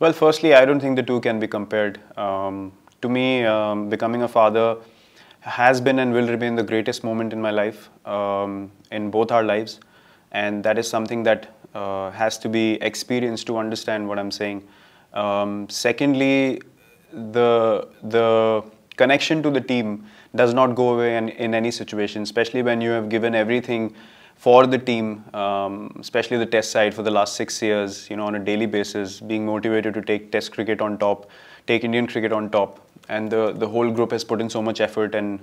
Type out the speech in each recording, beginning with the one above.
Well, firstly, I don't think the two can be compared. To me, becoming a father has been and will remain the greatest moment in my life, in both our lives, and that is something that has to be experienced to understand what I'm saying. Secondly, the connection to the team does not go away in any situation, especially when you have given everything for the team, especially the test side for the last 6 years, on a daily basis, being motivated to take test cricket on top, take Indian cricket on top, and the whole group has put in so much effort, and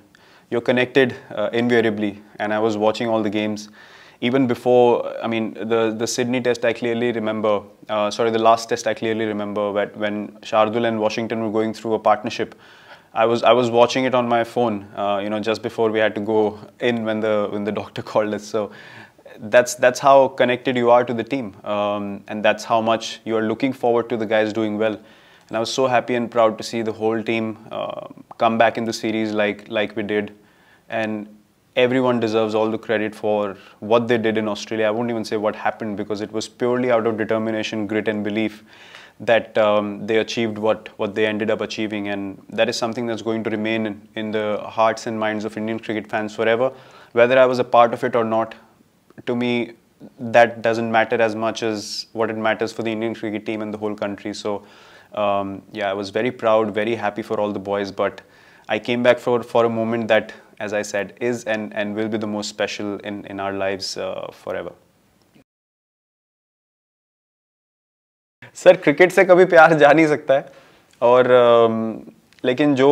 you're connected invariably. And I was watching all the games. Even before, I mean, the Sydney test, I clearly remember, the last test I clearly remember when Shardul and Washington were going through a partnership. I was watching it on my phone, just before we had to go in when the doctor called us. So that's how connected you are to the team, and that's how much you are looking forward to the guys doing well. And I was so happy and proud to see the whole team come back in the series like we did, and everyone deserves all the credit for what they did in Australia. I won't even say what happened, because it was purely out of determination, grit and belief that they achieved what they ended up achieving, and that is something that's going to remain in the hearts and minds of Indian cricket fans forever. Whether I was a part of it or not, to me, that doesn't matter as much as what it matters for the Indian cricket team and the whole country. So yeah, I was very proud, very happy for all the boys, but I came back for a moment that, as I said, is and will be the most special in our lives forever. Sir, cricket से कभी प्यार जा नहीं सकता है, और लेकिन जो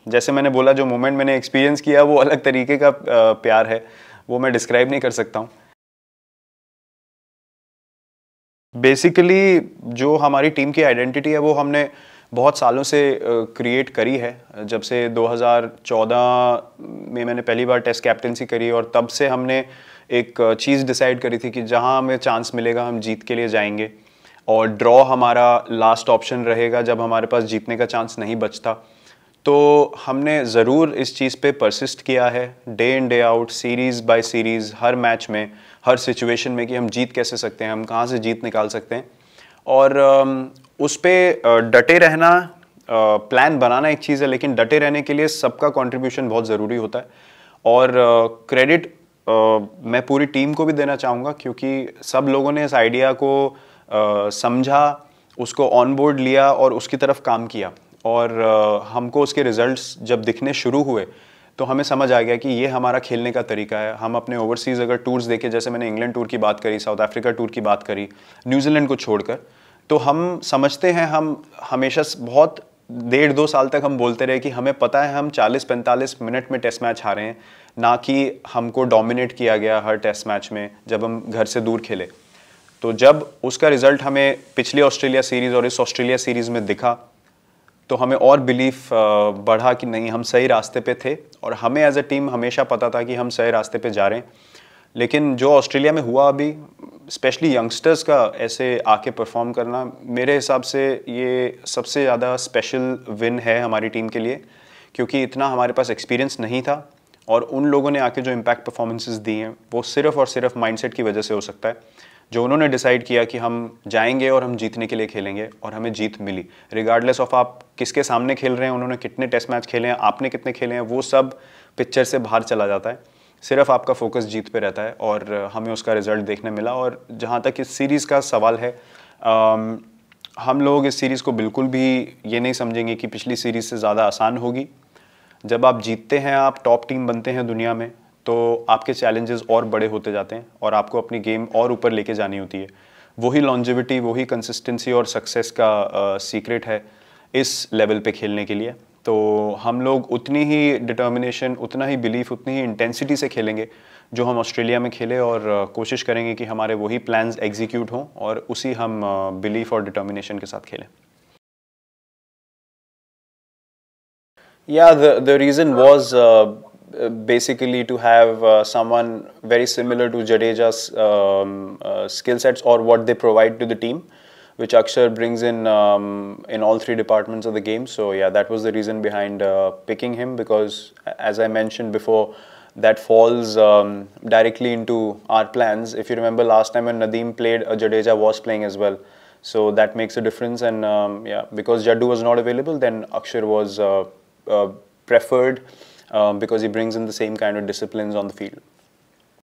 जैसे मैंने बोला, जो मोमेंट मैंने एक्सपीरियंस किया वो अलग तरीके का प्यार है, वो मैं डिस्क्राइब नहीं कर सकता हूँ. बेसिकली जो हमारी टीम की आइडेंटिटी है वो हमने बहुत सालों से क्रिएट करी है. जब से 2014 में मैंने पहली बार टेस्ट कैप्टनसी करी, और तब से हमने एक चीज़ डिसाइड करी थी कि जहां हमें चांस मिलेगा हम जीत के लिए जाएंगे, और ड्रॉ हमारा लास्ट ऑप्शन रहेगा जब हमारे पास जीतने का चांस नहीं बचता. तो हमने ज़रूर इस चीज़ पे परसिस्ट किया है, day in day out, series by series, हर मैच में, हर सिचुएशन में, कि हम जीत कैसे सकते हैं, हम कहाँ से जीत निकाल सकते हैं. और उस पर डटे रहना, प्लान बनाना एक चीज़ है, लेकिन डटे रहने के लिए सबका कंट्रीब्यूशन बहुत ज़रूरी होता है. और क्रेडिट मैं पूरी टीम को भी देना चाहूँगा, क्योंकि सब लोगों ने इस आइडिया को समझा, उसको ऑन बोर्ड लिया और उसकी तरफ काम किया. और हमको उसके रिजल्ट्स जब दिखने शुरू हुए तो हमें समझ आ गया कि ये हमारा खेलने का तरीका है. हम अपने ओवरसीज़ अगर टूर्स देखें, जैसे मैंने इंग्लैंड टूर की बात करी, साउथ अफ्रीका टूर की बात करी, न्यूजीलैंड को छोड़कर, तो हम समझते हैं, हम हमेशा बहुत 1.5-2 साल तक हम बोलते रहे कि हमें पता है हम 40-45 मिनट में टेस्ट मैच हारे हैं, ना कि हमको डोमिनेट किया गया हर टेस्ट मैच में जब हम घर से दूर खेले. तो जब उसका रिजल्ट हमें पिछली ऑस्ट्रेलिया सीरीज़ और इस ऑस्ट्रेलिया सीरीज़ में दिखा, तो हमें और बिलीफ बढ़ा कि नहीं, हम सही रास्ते पे थे, और हमें एज अ टीम हमेशा पता था कि हम सही रास्ते पे जा रहे हैं. लेकिन जो ऑस्ट्रेलिया में हुआ अभी, स्पेशली यंगस्टर्स का ऐसे आके परफॉर्म करना, मेरे हिसाब से ये सबसे ज़्यादा स्पेशल विन है हमारी टीम के लिए, क्योंकि इतना हमारे पास एक्सपीरियंस नहीं था, और उन लोगों ने आके जो इम्पैक्ट परफॉर्मेंसेस दी हैं वो सिर्फ और सिर्फ माइंडसेट की वजह से हो सकता है. जो उन्होंने डिसाइड किया कि हम जाएंगे और हम जीतने के लिए खेलेंगे, और हमें जीत मिली. रिगार्डलेस ऑफ आप किसके सामने खेल रहे हैं, उन्होंने कितने टेस्ट मैच खेले हैं, आपने कितने खेले हैं, वो सब पिक्चर से बाहर चला जाता है. सिर्फ आपका फोकस जीत पे रहता है, और हमें उसका रिजल्ट देखने मिला. और जहाँ तक इस सीरीज़ का सवाल है, हम लोग इस सीरीज़ को बिल्कुल भी ये नहीं समझेंगे कि पिछली सीरीज़ से ज़्यादा आसान होगी. जब आप जीतते हैं, आप टॉप टीम बनते हैं दुनिया में, तो आपके चैलेंजेस और बड़े होते जाते हैं, और आपको अपनी गेम और ऊपर लेके जानी होती है. वही लॉन्जेविटी, वही कंसिस्टेंसी और सक्सेस का सीक्रेट है इस लेवल पे खेलने के लिए. तो हम लोग उतनी ही डिटर्मिनेशन, उतना ही बिलीफ, उतनी ही इंटेंसिटी से खेलेंगे जो हम ऑस्ट्रेलिया में खेले, और कोशिश करेंगे कि हमारे वही प्लान्स एग्जीक्यूट हों, और उसी हम बिलीफ और डिटर्मिनेशन के साथ खेलें. Yeah, the reason was basically to have someone very similar to Jadeja's skill sets, or what they provide to the team, which Akshar brings in all three departments of the game. So yeah, that was the reason behind picking him, because as I mentioned before, that falls directly into our plans. If you remember last time when Nadeem played, Jadeja was playing as well. So that makes a difference. And yeah, because Jaddu was not available, then Akshar was preferred because he brings in the same kind of disciplines on the field.